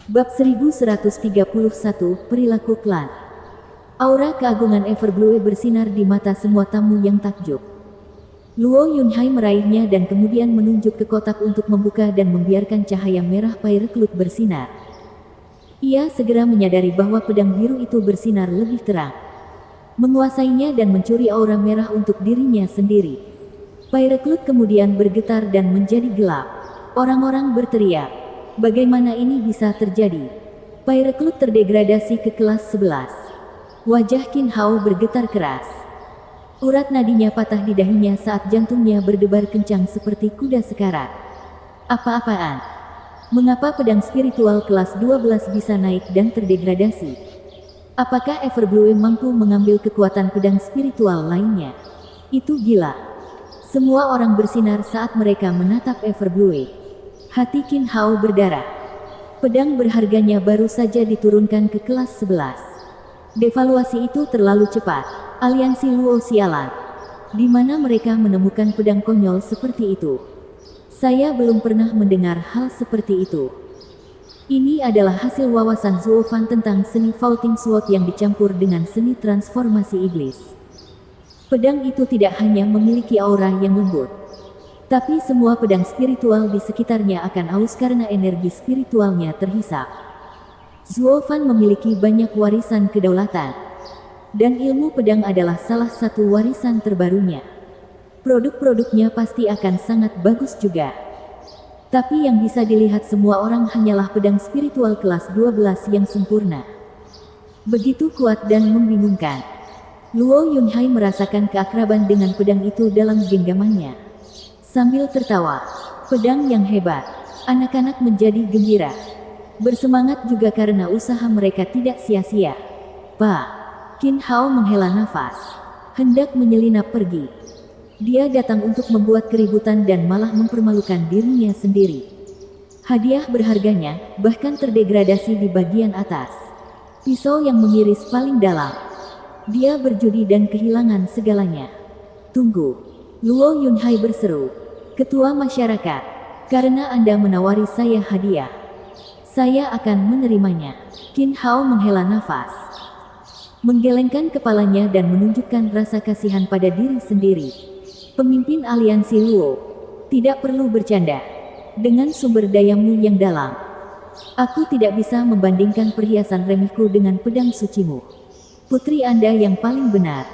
Bab 1131, Perilaku Klan. Aura keagungan Everblue bersinar di mata semua tamu yang takjub. Luo Yunhai meraihnya dan kemudian menunjuk ke kotak untuk membuka dan membiarkan cahaya merah Pyreklut bersinar. Ia segera menyadari bahwa pedang biru itu bersinar lebih terang, menguasainya dan mencuri aura merah untuk dirinya sendiri. Pyreklut kemudian bergetar dan menjadi gelap. Orang-orang berteriak, "Bagaimana ini bisa terjadi?" Pyreklut terdegradasi ke kelas 11. Wajah Qin Hao bergetar keras. Urat nadinya patah di dahinya saat jantungnya berdebar kencang seperti kuda sekarat. Apa-apaan? Mengapa pedang spiritual kelas 12 bisa naik dan terdegradasi? Apakah Everblue mampu mengambil kekuatan pedang spiritual lainnya? Itu gila. Semua orang bersinar saat mereka menatap Everblue. Hati Qin Hao berdarah. Pedang berharganya baru saja diturunkan ke kelas 11. Devaluasi itu terlalu cepat. Aliansi Luo sialan. Di mana mereka menemukan pedang konyol seperti itu? Saya belum pernah mendengar hal seperti itu. Ini adalah hasil wawasan Zuo Fan tentang seni Vaulting Sword yang dicampur dengan seni transformasi iblis. Pedang itu tidak hanya memiliki aura yang lembut, tapi semua pedang spiritual di sekitarnya akan aus karena energi spiritualnya terhisap. Zuo Fan memiliki banyak warisan kedaulatan, dan ilmu pedang adalah salah satu warisan terbarunya. Produk-produknya pasti akan sangat bagus juga. Tapi yang bisa dilihat semua orang hanyalah pedang spiritual kelas 12 yang sempurna. Begitu kuat dan membingungkan. Luo Yunhai merasakan keakraban dengan pedang itu dalam genggamannya. Sambil tertawa, pedang yang hebat. Anak-anak menjadi gembira. Bersemangat juga karena usaha mereka tidak sia-sia. Pak, Qin Hao menghela nafas. Hendak menyelinap pergi. Dia datang untuk membuat keributan dan malah mempermalukan dirinya sendiri. Hadiah berharganya bahkan terdegradasi di bagian atas. Pisau yang mengiris paling dalam. Dia berjudi dan kehilangan segalanya. Tunggu. Luo Yunhai berseru. Ketua masyarakat, karena Anda menawari saya hadiah, saya akan menerimanya. Qin Hao menghela nafas, menggelengkan kepalanya dan menunjukkan rasa kasihan pada diri sendiri. Pemimpin aliansi Luo, tidak perlu bercanda. Dengan sumber dayamu yang dalam, aku tidak bisa membandingkan perhiasan remehku dengan pedang sucimu. Putri Anda yang paling benar.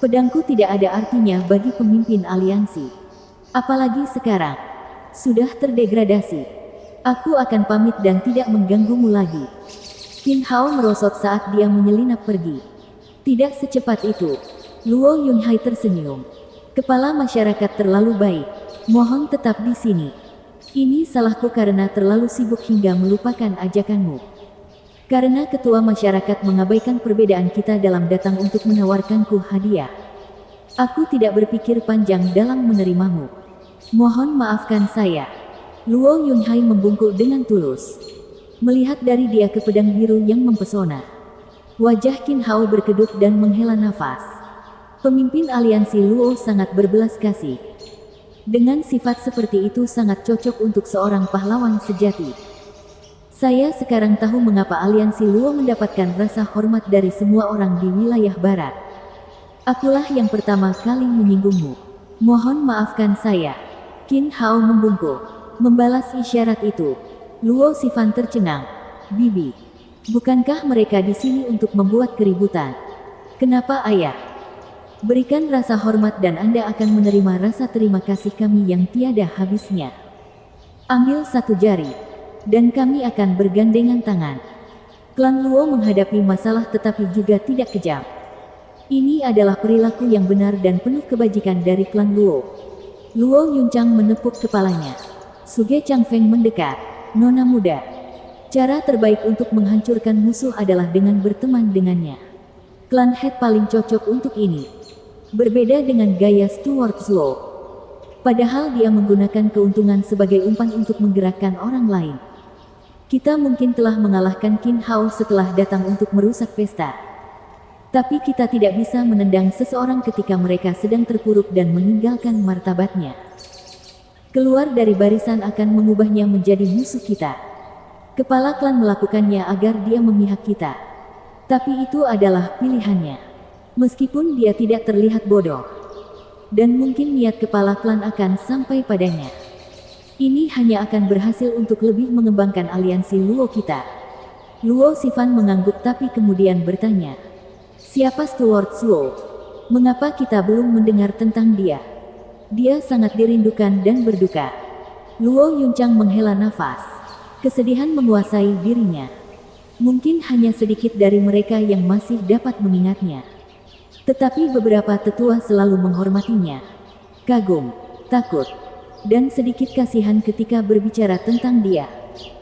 Pedangku tidak ada artinya bagi pemimpin aliansi. Apalagi sekarang, sudah terdegradasi. Aku akan pamit dan tidak mengganggumu lagi. Qin Hao merosot saat dia menyelinap pergi. Tidak secepat itu. Luo Yunhai tersenyum. Kepala masyarakat terlalu baik. Mohon tetap di sini. Ini salahku karena terlalu sibuk hingga melupakan ajakanmu. Karena ketua masyarakat mengabaikan perbedaan kita dalam datang untuk menawarkanku hadiah. Aku tidak berpikir panjang dalam menerimamu. Mohon maafkan saya. Luo Yunhai membungkuk dengan tulus, melihat dari dia ke pedang biru yang mempesona. Wajah Qin Hao berkedut dan menghela nafas. Pemimpin aliansi Luo sangat berbelas kasih. Dengan sifat seperti itu sangat cocok untuk seorang pahlawan sejati. Saya sekarang tahu mengapa aliansi Luo mendapatkan rasa hormat dari semua orang di wilayah barat. Akulah yang pertama kali menyinggungmu. Mohon maafkan saya. Qin Hao membungkuk, membalas isyarat itu. Luo Xifan tercengang. Bibi, bukankah mereka di sini untuk membuat keributan? Kenapa ayah? Berikan rasa hormat dan Anda akan menerima rasa terima kasih kami yang tiada habisnya. Ambil satu jari, dan kami akan bergandengan tangan. Klan Luo menghadapi masalah tetapi juga tidak kejam. Ini adalah perilaku yang benar dan penuh kebajikan dari klan Luo. Luo Yunchang menepuk kepalanya. Suge Changfeng mendekat. Nona muda, cara terbaik untuk menghancurkan musuh adalah dengan berteman dengannya. Klan Head paling cocok untuk ini. Berbeda dengan gaya Stuart Zhou. Padahal dia menggunakan keuntungan sebagai umpan untuk menggerakkan orang lain. Kita mungkin telah mengalahkan Qin Hao setelah datang untuk merusak pesta. Tapi kita tidak bisa menendang seseorang ketika mereka sedang terpuruk dan meninggalkan martabatnya. Keluar dari barisan akan mengubahnya menjadi musuh kita. Kepala klan melakukannya agar dia memihak kita. Tapi itu adalah pilihannya. Meskipun dia tidak terlihat bodoh. Dan mungkin niat kepala klan akan sampai padanya. Ini hanya akan berhasil untuk lebih mengembangkan aliansi Luo kita. Luo Sifan mengangguk tapi kemudian bertanya. Siapa Steward Luo? Mengapa kita belum mendengar tentang dia? Dia sangat dirindukan dan berduka. Luo Yunchang menghela nafas. Kesedihan menguasai dirinya. Mungkin hanya sedikit dari mereka yang masih dapat mengingatnya. Tetapi beberapa tetua selalu menghormatinya. Kagum, takut, dan sedikit kasihan ketika berbicara tentang dia.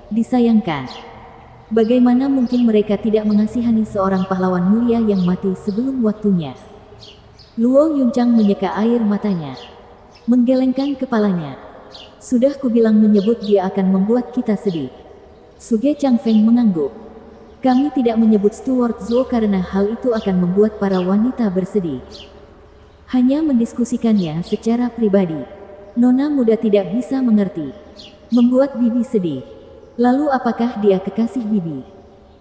Disayangkan. Bagaimana mungkin mereka tidak mengasihani seorang pahlawan mulia yang mati sebelum waktunya? Luo Yunchang menyeka air matanya. Menggelengkan kepalanya. Sudah kubilang menyebut dia akan membuat kita sedih. Suge Changfeng mengangguk. Kami tidak menyebut Steward Zhou karena hal itu akan membuat para wanita bersedih. Hanya mendiskusikannya secara pribadi. Nona muda tidak bisa mengerti. Membuat bibi sedih. Lalu apakah dia kekasih bibi?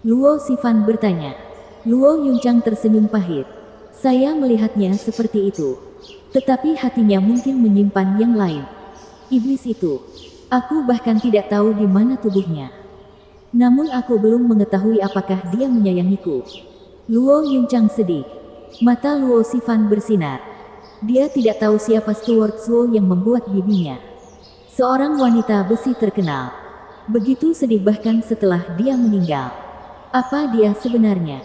Luo Sifan bertanya. Luo Yunchang tersenyum pahit. Saya melihatnya seperti itu. Tetapi hatinya mungkin menyimpan yang lain. Iblis itu. Aku bahkan tidak tahu di mana tubuhnya. Namun aku belum mengetahui apakah dia menyayangiku. Luo Yunchang sedih. Mata Luo Sifan bersinar. Dia tidak tahu siapa Steward Zhou yang membuat bibinya. Seorang wanita besi terkenal. Begitu sedih bahkan setelah dia meninggal. Apa dia sebenarnya?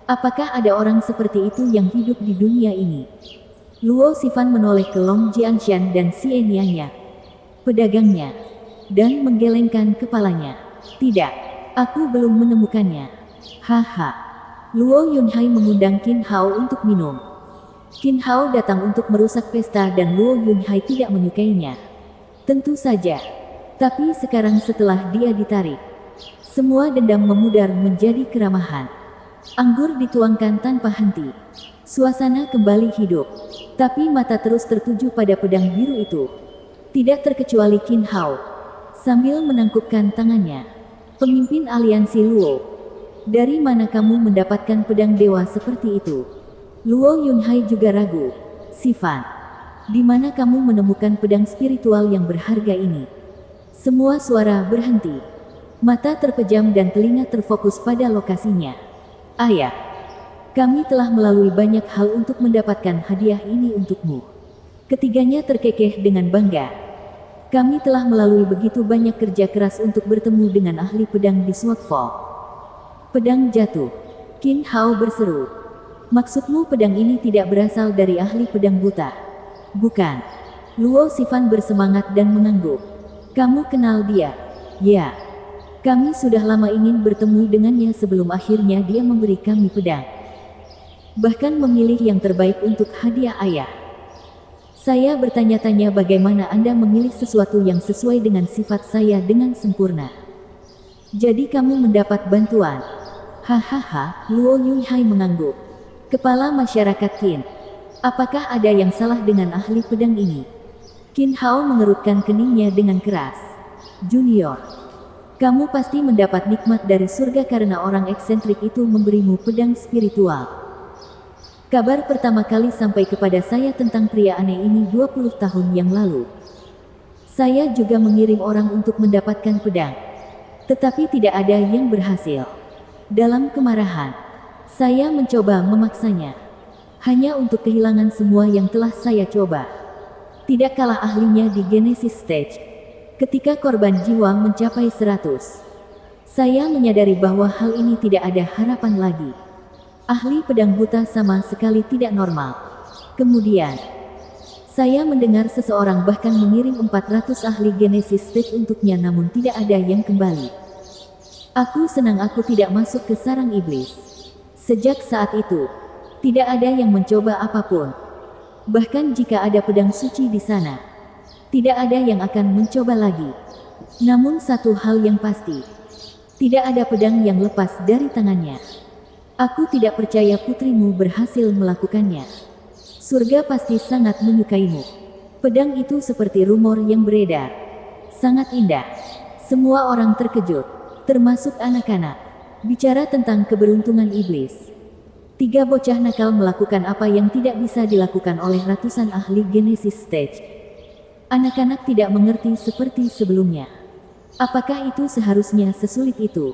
Apakah ada orang seperti itu yang hidup di dunia ini? Luo Sifan menoleh ke Long Jianshan dan Xie Nianya, pedagangnya, dan menggelengkan kepalanya. Tidak, aku belum menemukannya. Haha. Luo Yunhai mengundang Qin Hao untuk minum. Qin Hao datang untuk merusak pesta dan Luo Yunhai tidak menyukainya. Tentu saja. Tapi sekarang setelah dia ditarik, semua dendam memudar menjadi keramahan. Anggur dituangkan tanpa henti. Suasana kembali hidup. Tapi mata terus tertuju pada pedang biru itu. Tidak terkecuali Qin Hao. Sambil menangkupkan tangannya. Pemimpin aliansi Luo. Dari mana kamu mendapatkan pedang dewa seperti itu? Luo Yunhai juga ragu. Sifan, di mana kamu menemukan pedang spiritual yang berharga ini? Semua suara berhenti. Mata terpejam dan telinga terfokus pada lokasinya. Ayah, kami telah melalui banyak hal untuk mendapatkan hadiah ini untukmu. Ketiganya terkekeh dengan bangga. Kami telah melalui begitu banyak kerja keras untuk bertemu dengan ahli pedang di Swordfall. Pedang jatuh. Qin Hao berseru. Maksudmu pedang ini tidak berasal dari ahli pedang buta? Bukan. Luo Sifan bersemangat dan mengangguk. Kamu kenal dia? Ya. Kami sudah lama ingin bertemu dengannya sebelum akhirnya dia memberi kami pedang. Bahkan memilih yang terbaik untuk hadiah ayah. Saya bertanya-tanya bagaimana Anda memilih sesuatu yang sesuai dengan sifat saya dengan sempurna. Jadi kamu mendapat bantuan. Hahaha, Luo Yunhai mengangguk. Kepala masyarakat Qin. Apakah ada yang salah dengan ahli pedang ini? Qin Hao mengerutkan keningnya dengan keras. Junior, kamu pasti mendapat nikmat dari surga karena orang eksentrik itu memberimu pedang spiritual. Kabar pertama kali sampai kepada saya tentang pria aneh ini 20 tahun yang lalu. Saya juga mengirim orang untuk mendapatkan pedang. Tetapi tidak ada yang berhasil. Dalam kemarahan, saya mencoba memaksanya. Hanya untuk kehilangan semua yang telah saya coba. Tidak kalah ahlinya di Genesis Stage. Ketika korban jiwa mencapai 100. Saya menyadari bahwa hal ini tidak ada harapan lagi. Ahli pedang buta sama sekali tidak normal. Kemudian, saya mendengar seseorang bahkan mengirim 400 ahli Genesis Stage untuknya namun tidak ada yang kembali. Aku senang aku tidak masuk ke sarang iblis. Sejak saat itu, tidak ada yang mencoba apapun. Bahkan jika ada pedang suci di sana, tidak ada yang akan mencoba lagi. Namun satu hal yang pasti, tidak ada pedang yang lepas dari tangannya. Aku tidak percaya putrimu berhasil melakukannya. Surga pasti sangat menyukaimu. Pedang itu seperti rumor yang beredar. Sangat indah. Semua orang terkejut. termasuk anak-anak. Bicara tentang keberuntungan iblis. 3 bocah nakal melakukan apa yang tidak bisa dilakukan oleh ratusan ahli Genesis Stage. Anak-anak tidak mengerti seperti sebelumnya. Apakah itu seharusnya sesulit itu?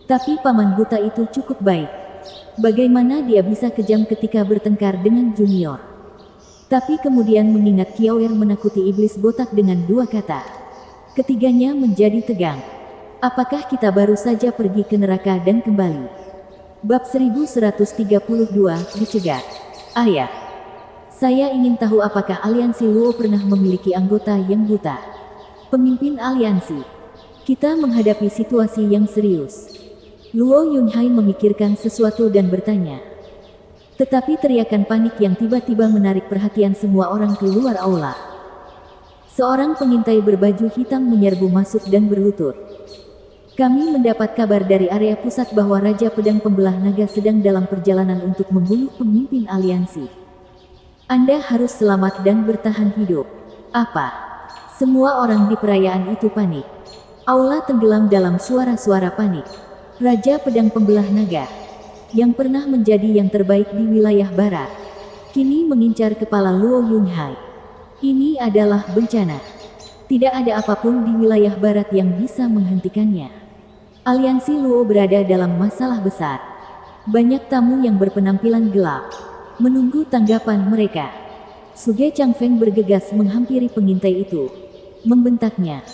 Tapi paman buta itu cukup baik. Bagaimana dia bisa kejam ketika bertengkar dengan junior? Tapi kemudian mengingat Kiawer menakuti iblis botak dengan 2 kata. Ketiganya menjadi tegang. Apakah kita baru saja pergi ke neraka dan kembali? Bab 1132, Dicegat. Ayah. Saya ingin tahu apakah aliansi Luo pernah memiliki anggota yang buta. Pemimpin aliansi. Kita menghadapi situasi yang serius. Luo Yunhai memikirkan sesuatu dan bertanya. Tetapi teriakan panik yang tiba-tiba menarik perhatian semua orang keluar aula. Seorang pengintai berbaju hitam menyerbu masuk dan berlutut. Kami mendapat kabar dari area pusat bahwa Raja Pedang Pembelah Naga sedang dalam perjalanan untuk membunuh pemimpin aliansi. Anda harus selamat dan bertahan hidup. Apa? Semua orang di perayaan itu panik. Aula tenggelam dalam suara-suara panik. Raja Pedang Pembelah Naga, yang pernah menjadi yang terbaik di wilayah barat, kini mengincar kepala Luo Yunhai. Ini adalah bencana. Tidak ada apapun di wilayah barat yang bisa menghentikannya. Aliansi Luo berada dalam masalah besar. Banyak tamu yang berpenampilan gelap menunggu tanggapan mereka. Suge Changfeng bergegas menghampiri pengintai itu. Membentaknya.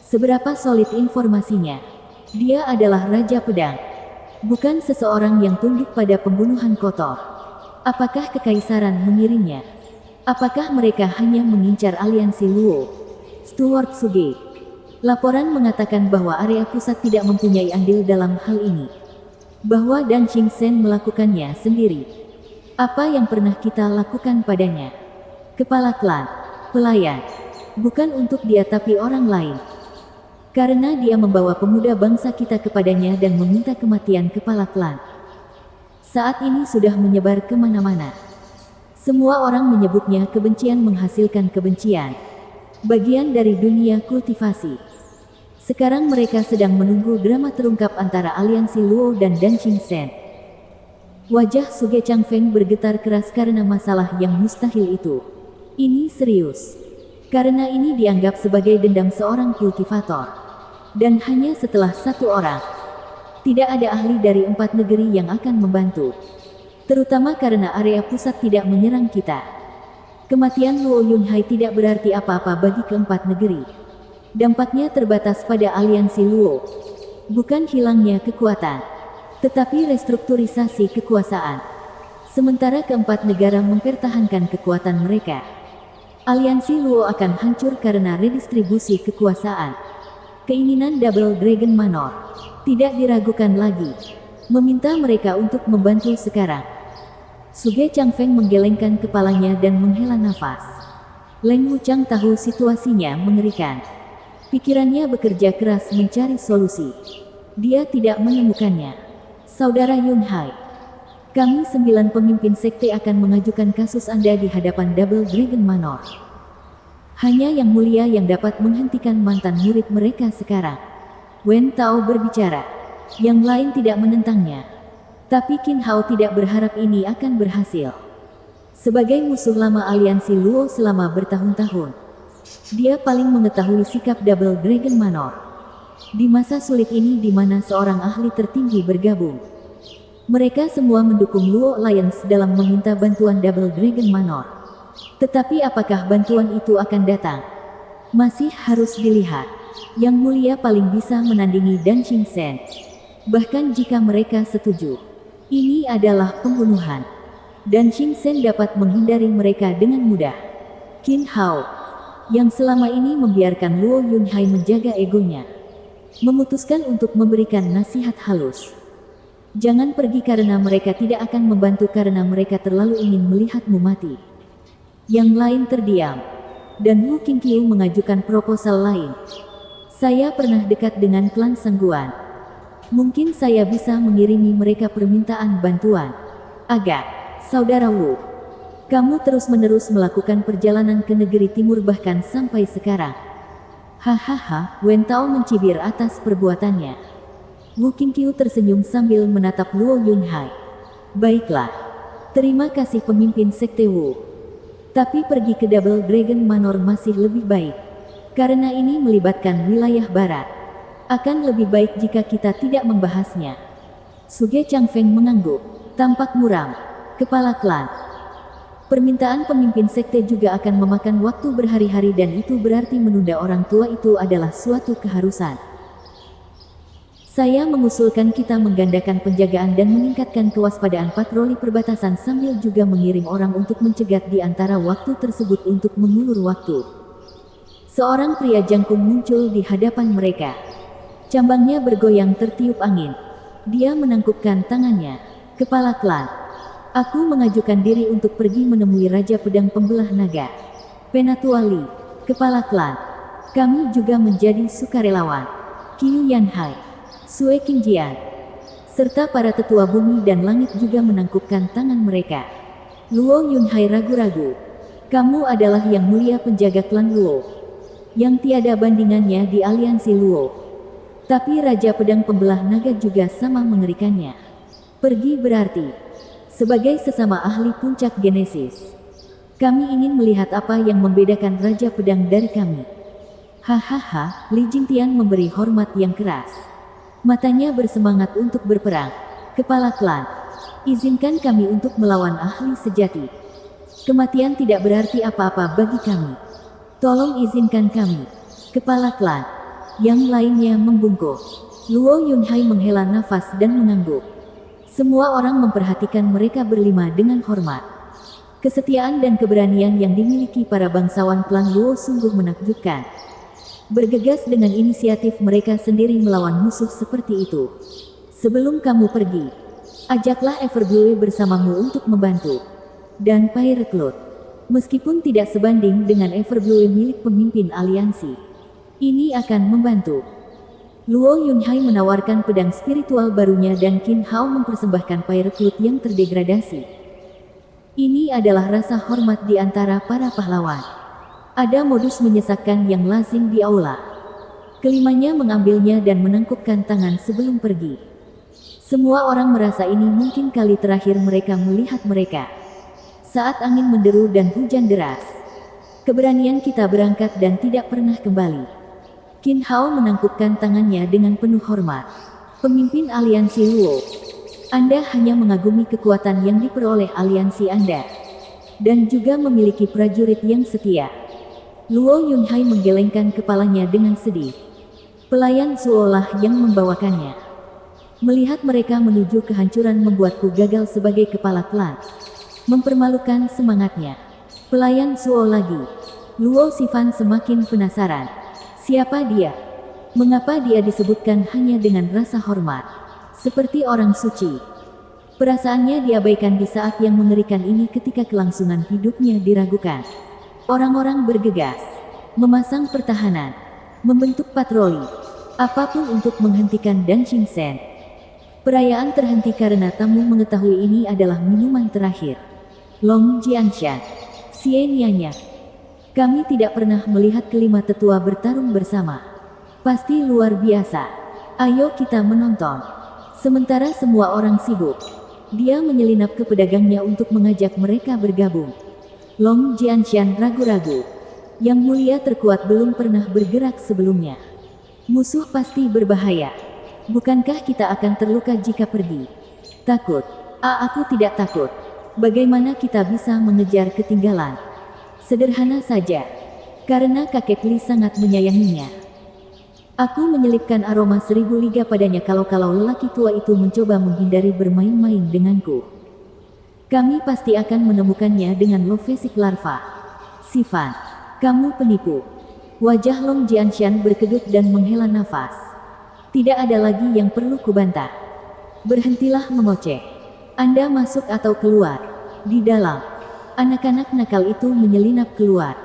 Seberapa solid informasinya? Dia adalah Raja Pedang. Bukan seseorang yang tunduk pada pembunuhan kotor. Apakah kekaisaran mengirimnya? Apakah mereka hanya mengincar aliansi Luo? Steward Suge. Laporan mengatakan bahwa area pusat tidak mempunyai andil dalam hal ini. Bahwa Dan Qingsen melakukannya sendiri. Apa yang pernah kita lakukan padanya? Kepala klan, pelayan. Bukan untuk dia tapi orang lain. Karena dia membawa pemuda bangsa kita kepadanya dan meminta kematian kepala klan. Saat ini sudah menyebar kemana-mana. Semua orang menyebutnya kebencian menghasilkan kebencian. Bagian dari dunia kultivasi. Sekarang mereka sedang menunggu drama terungkap antara aliansi Luo dan Dan Qingsen. Wajah Suge Changfeng bergetar keras karena masalah yang mustahil itu. Ini serius. Karena ini dianggap sebagai dendam seorang kultivator. Dan hanya setelah 1 orang. Tidak ada ahli dari 4 negeri yang akan membantu. Terutama karena area pusat tidak menyerang kita. Kematian Luo Yunhai tidak berarti apa-apa bagi keempat negeri. Dampaknya terbatas pada aliansi Luo. Bukan hilangnya kekuatan, tetapi restrukturisasi kekuasaan. Sementara keempat negara mempertahankan kekuatan mereka. Aliansi Luo akan hancur karena redistribusi kekuasaan. Keinginan Double Dragon Manor tidak diragukan lagi. Meminta mereka untuk membantu sekarang. Suge Changfeng menggelengkan kepalanya dan menghela nafas. Leng Wuchang tahu situasinya mengerikan. Pikirannya bekerja keras mencari solusi. Dia tidak menemukannya. Saudara Yunhai, kami 9 pemimpin sekte akan mengajukan kasus Anda di hadapan Double Dragon Manor. Hanya yang mulia yang dapat menghentikan mantan murid mereka sekarang. Wen Tao berbicara. Yang lain tidak menentangnya. Tapi Qin Hao tidak berharap ini akan berhasil. Sebagai musuh lama aliansi Luo selama bertahun-tahun, dia paling mengetahui sikap Double Dragon Manor. Di masa sulit ini di mana seorang ahli tertinggi bergabung. Mereka semua mendukung Luo Alliance dalam meminta bantuan Double Dragon Manor. Tetapi apakah bantuan itu akan datang? Masih harus dilihat. Yang mulia paling bisa menandingi Dan Qingsen. Bahkan jika mereka setuju. Ini adalah pembunuhan. Dan Qingsen dapat menghindari mereka dengan mudah. Qin Hao, yang selama ini membiarkan Luo Yunhai menjaga egonya, memutuskan untuk memberikan nasihat halus. Jangan pergi karena mereka tidak akan membantu karena mereka terlalu ingin melihatmu mati. Yang lain terdiam. Dan Wu Qingqiu mengajukan proposal lain. Saya pernah dekat dengan klan Sangguan. Mungkin saya bisa mengirimi mereka permintaan bantuan. Agak, Saudara Wu. Kamu terus-menerus melakukan perjalanan ke negeri timur bahkan sampai sekarang. Hahaha, Wen Tao mencibir atas perbuatannya. Wu Qingqiu tersenyum sambil menatap Luo Yunhai. Baiklah. Terima kasih pemimpin Sekte Wu. Tapi pergi ke Double Dragon Manor masih lebih baik. Karena ini melibatkan wilayah barat. Akan lebih baik jika kita tidak membahasnya. Suge Changfeng mengangguk. Tampak muram. Kepala klan. Permintaan pemimpin sekte juga akan memakan waktu berhari-hari dan itu berarti menunda orang tua itu adalah suatu keharusan. Saya mengusulkan kita menggandakan penjagaan dan meningkatkan kewaspadaan patroli perbatasan sambil juga mengirim orang untuk mencegat di antara waktu tersebut untuk mengulur waktu. Seorang pria jangkung muncul di hadapan mereka. Cambangnya bergoyang tertiup angin. Dia menangkupkan tangannya. Kepala klan. Aku mengajukan diri untuk pergi menemui Raja Pedang Pembelah Naga. Penatua Li, kepala klan. Kami juga menjadi sukarelawan. Qiu Yanhai, Sue Qingjian, serta para tetua bumi dan langit juga menangkupkan tangan mereka. Luo Yunhai ragu-ragu. Kamu adalah yang mulia penjaga klan Luo, yang tiada bandingannya di aliansi Luo. Tapi Raja Pedang Pembelah Naga juga sama mengerikannya. Pergi berarti sebagai sesama ahli puncak Genesis. Kami ingin melihat apa yang membedakan Raja Pedang dari kami. Hahaha, Li Jingtian memberi hormat yang keras. Matanya bersemangat untuk berperang. Kepala klan, izinkan kami untuk melawan ahli sejati. Kematian tidak berarti apa-apa bagi kami. Tolong izinkan kami. Kepala klan, yang lainnya membungkuk. Luo Yunhai menghela nafas dan mengangguk. Semua orang memperhatikan mereka berlima dengan hormat. Kesetiaan dan keberanian yang dimiliki para bangsawan klan Luo sungguh menakjubkan. Bergegas dengan inisiatif mereka sendiri melawan musuh seperti itu. Sebelum kamu pergi, ajaklah Everblue bersamamu untuk membantu. Dan Pyreclot, meskipun tidak sebanding dengan Everblue milik pemimpin aliansi, ini akan membantu. Luo Yunhai menawarkan pedang spiritual barunya dan Qin Hao mempersembahkan Pyreclot yang terdegradasi. Ini adalah rasa hormat di antara para pahlawan. Ada modus menyesakkan yang lazim di aula. Kelimanya mengambilnya dan menangkupkan tangan sebelum pergi. Semua orang merasa ini mungkin kali terakhir mereka melihat mereka. Saat angin menderu dan hujan deras, keberanian kita berangkat dan tidak pernah kembali. Qin Hao menangkupkan tangannya dengan penuh hormat. Pemimpin aliansi Luo, Anda hanya mengagumi kekuatan yang diperoleh aliansi Anda. Dan juga memiliki prajurit yang setia. Luo Yunhai menggelengkan kepalanya dengan sedih. Pelayan Zuolah yang membawakannya. Melihat mereka menuju kehancuran membuatku gagal sebagai kepala klan. Mempermalukan semangatnya. Pelayan Zuo lagi. Luo Sifan semakin penasaran. Siapa dia? Mengapa dia disebutkan hanya dengan rasa hormat? Seperti orang suci. Perasaannya diabaikan di saat yang mengerikan ini ketika kelangsungan hidupnya diragukan. Orang-orang bergegas, memasang pertahanan, membentuk patroli, apapun untuk menghentikan Dan Xingchen. Perayaan terhenti karena tamu mengetahui ini adalah minuman terakhir. Long Jianshan, Xie Nianya. Kami tidak pernah melihat kelima tetua bertarung bersama. Pasti luar biasa. Ayo kita menonton. Sementara semua orang sibuk, dia menyelinap ke pedagangnya untuk mengajak mereka bergabung. Long Jianshan ragu-ragu. Yang mulia terkuat belum pernah bergerak sebelumnya. Musuh pasti berbahaya. Bukankah kita akan terluka jika pergi? Takut. Aku tidak takut. Bagaimana kita bisa mengejar ketinggalan? Sederhana saja. Karena kakek Li sangat menyayanginya. Aku menyelipkan aroma 1000 liga padanya kalau lelaki tua itu mencoba menghindari bermain-main denganku. Kami pasti akan menemukannya dengan Lovesic larva. Sifan, kamu penipu. Wajah Long Jianshan berkedut dan menghela nafas. Tidak ada lagi yang perlu kubantah. Berhentilah mengoceh. Anda masuk atau keluar? Di dalam. Anak-anak nakal itu menyelinap keluar.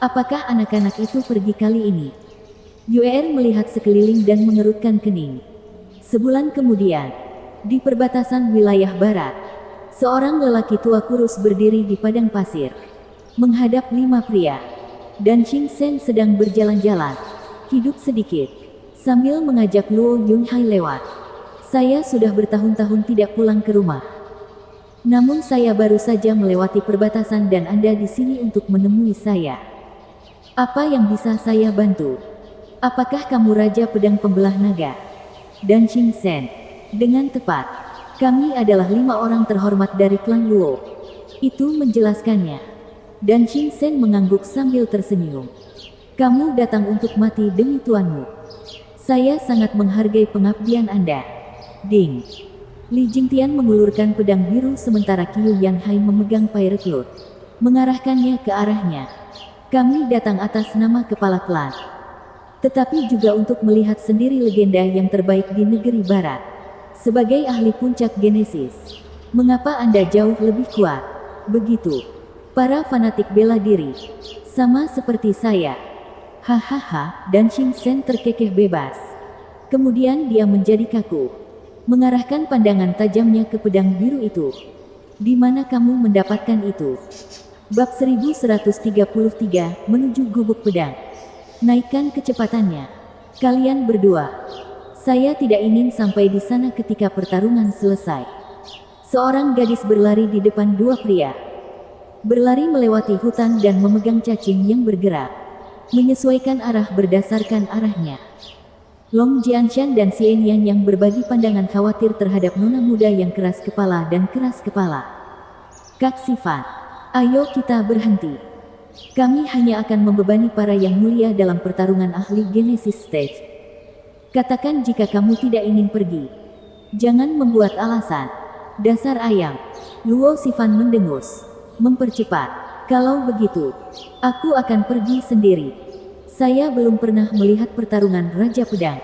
Apakah anak-anak itu pergi kali ini? Yuer melihat sekeliling dan mengerutkan kening. Sebulan kemudian, di perbatasan wilayah barat, seorang lelaki tua kurus berdiri di padang pasir, menghadap 5 pria. Dan Xingchen sedang berjalan-jalan, hidup sedikit, sambil mengajak Luo Yunhai lewat. Saya sudah bertahun-tahun tidak pulang ke rumah. Namun saya baru saja melewati perbatasan dan Anda di sini untuk menemui saya. Apa yang bisa saya bantu? Apakah kamu Raja Pedang Pembelah Naga? Dan Qing Sen. Dengan tepat. Kami adalah 5 orang terhormat dari klan Luo. Itu menjelaskannya. Dan Qing Sen mengangguk sambil tersenyum. Kamu datang untuk mati demi tuanmu. Saya sangat menghargai pengabdian Anda. Ding. Li Jingtian mengulurkan pedang biru sementara Qiu Yanhai memegang Pirate Lute, mengarahkannya ke arahnya. Kami datang atas nama kepala klan. Tetapi juga untuk melihat sendiri legenda yang terbaik di negeri barat. Sebagai ahli puncak Genesis, mengapa Anda jauh lebih kuat? Begitu. Para fanatik bela diri. Sama seperti saya. Hahaha, dan Qing Sen terkekeh bebas. Kemudian dia menjadi kaku. Mengarahkan pandangan tajamnya ke pedang biru itu. Di mana kamu mendapatkan itu? Bab 1133, menuju gubuk pedang. Naikkan kecepatannya. Kalian berdua. Saya tidak ingin sampai di sana ketika pertarungan selesai. Seorang gadis berlari di depan 2 pria. Berlari melewati hutan dan memegang cacing yang bergerak. Menyesuaikan arah berdasarkan arahnya. Long Jianshan dan Xian Yan yang berbagi pandangan khawatir terhadap nona muda yang keras kepala dan keras kepala. Kak Sifan, ayo kita berhenti. Kami hanya akan membebani para yang mulia dalam pertarungan ahli Genesis Stage. Katakan jika kamu tidak ingin pergi. Jangan membuat alasan. Dasar ayam. Luo Sifan mendengus. Mempercepat. Kalau begitu, aku akan pergi sendiri. Saya belum pernah melihat pertarungan Raja Pedang.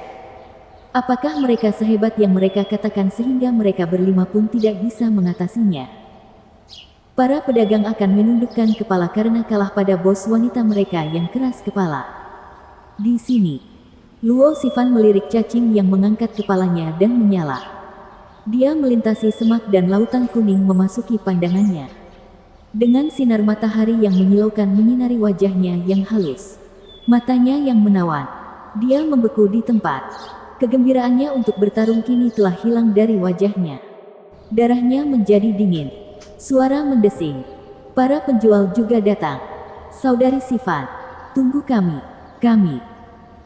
Apakah mereka sehebat yang mereka katakan sehingga mereka berlima pun tidak bisa mengatasinya? Para pedagang akan menundukkan kepala karena kalah pada bos wanita mereka yang keras kepala. Di sini, Luo Sifan melirik cacing yang mengangkat kepalanya dan menyala. Dia melintasi semak dan lautan kuning memasuki pandangannya. Dengan sinar matahari yang menyilaukan menyinari wajahnya yang halus. Matanya yang menawan. Dia membeku di tempat. Kegembiraannya untuk bertarung kini telah hilang dari wajahnya. Darahnya menjadi dingin. Suara mendesing. Para penjual juga datang. Saudari Sifan, tunggu kami. Kami.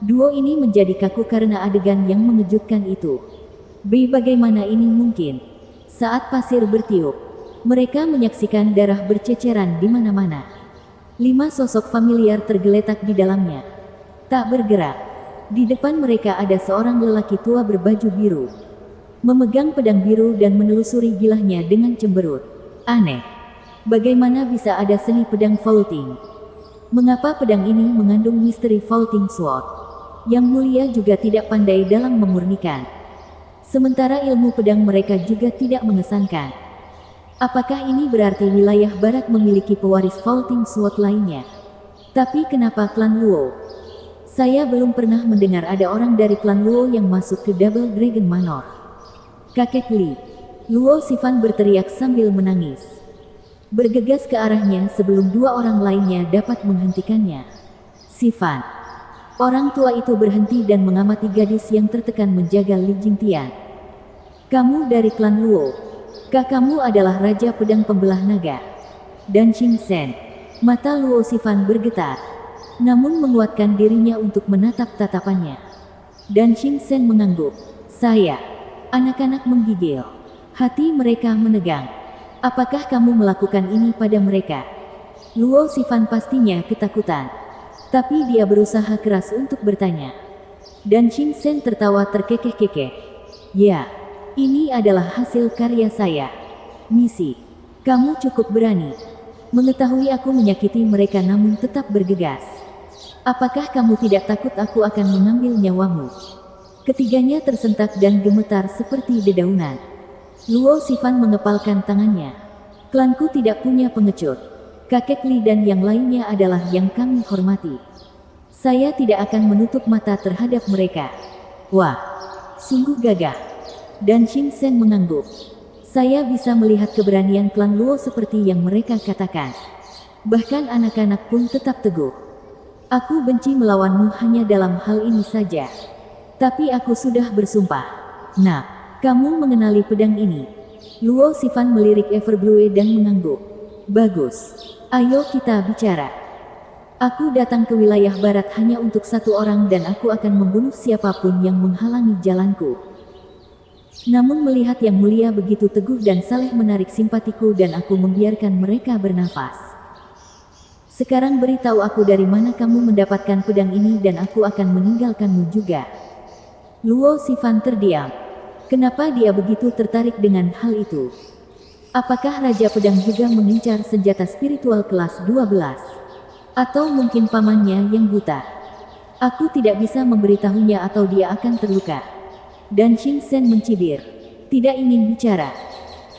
Duo ini menjadi kaku karena adegan yang mengejutkan itu. Bagaimana ini mungkin? Saat pasir bertiup, mereka menyaksikan darah berceceran di mana-mana. 5 sosok familiar tergeletak di dalamnya. Tak bergerak. Di depan mereka ada seorang lelaki tua berbaju biru. Memegang pedang biru dan menelusuri bilahnya dengan cemberut. Aneh. Bagaimana bisa ada seni pedang vaulting? Mengapa pedang ini mengandung misteri vaulting sword? Yang mulia juga tidak pandai dalam memurnikan. Sementara ilmu pedang mereka juga tidak mengesankan. Apakah ini berarti wilayah barat memiliki pewaris vaulting sword lainnya? Tapi kenapa klan Luo? Saya belum pernah mendengar ada orang dari klan Luo yang masuk ke Double Dragon Manor. Kakek Li. Luo Sifan berteriak sambil menangis. Bergegas ke arahnya sebelum 2 orang lainnya dapat menghentikannya. Sifan. Orang tua itu berhenti dan mengamati gadis yang tertekan menjaga Li Jingtian. Kamu dari klan Luo. Kakakmu adalah Raja Pedang Pembelah Naga. Dan Qing Sen. Mata Luo Sifan bergetar. Namun menguatkan dirinya untuk menatap tatapannya. Dan Qing Sen mengangguk. Saya. Anak-anak menggigil. Hati mereka menegang. Apakah kamu melakukan ini pada mereka? Luo Sifan pastinya ketakutan. Tapi dia berusaha keras untuk bertanya. Dan Qing Sen tertawa terkekeh-kekeh. Ya. Ini adalah hasil karya saya. Misi. Kamu cukup berani. Mengetahui aku menyakiti mereka namun tetap bergegas. Apakah kamu tidak takut aku akan mengambil nyawamu? Ketiganya tersentak dan gemetar seperti dedaunan. Luo Sifan mengepalkan tangannya. Klanku tidak punya pengecut. Kakek Li dan yang lainnya adalah yang kami hormati. Saya tidak akan menutup mata terhadap mereka. Wah. Sungguh gagah. Dan Qing Sen mengangguk. Saya bisa melihat keberanian klan Luo seperti yang mereka katakan. Bahkan anak-anak pun tetap teguh. Aku benci melawanmu hanya dalam hal ini saja. Tapi aku sudah bersumpah. Nah, Kamu mengenali pedang ini? Luo Sifan melirik Everblue dan mengangguk. Bagus. Ayo kita bicara. Aku datang ke wilayah barat hanya untuk satu orang dan aku akan membunuh siapapun yang menghalangi jalanku. Namun melihat Yang Mulia begitu teguh dan saleh menarik simpatiku dan aku membiarkan mereka bernafas. Sekarang beritahu aku dari mana kamu mendapatkan pedang ini dan aku akan meninggalkanmu juga. Luo Sifan terdiam. Kenapa dia begitu tertarik dengan hal itu? Apakah Raja Pedang juga mengincar senjata spiritual kelas 12? Atau mungkin pamannya yang buta? Aku tidak bisa memberitahunya atau dia akan terluka. Dan Xing Sen mencibir. Tidak ingin bicara.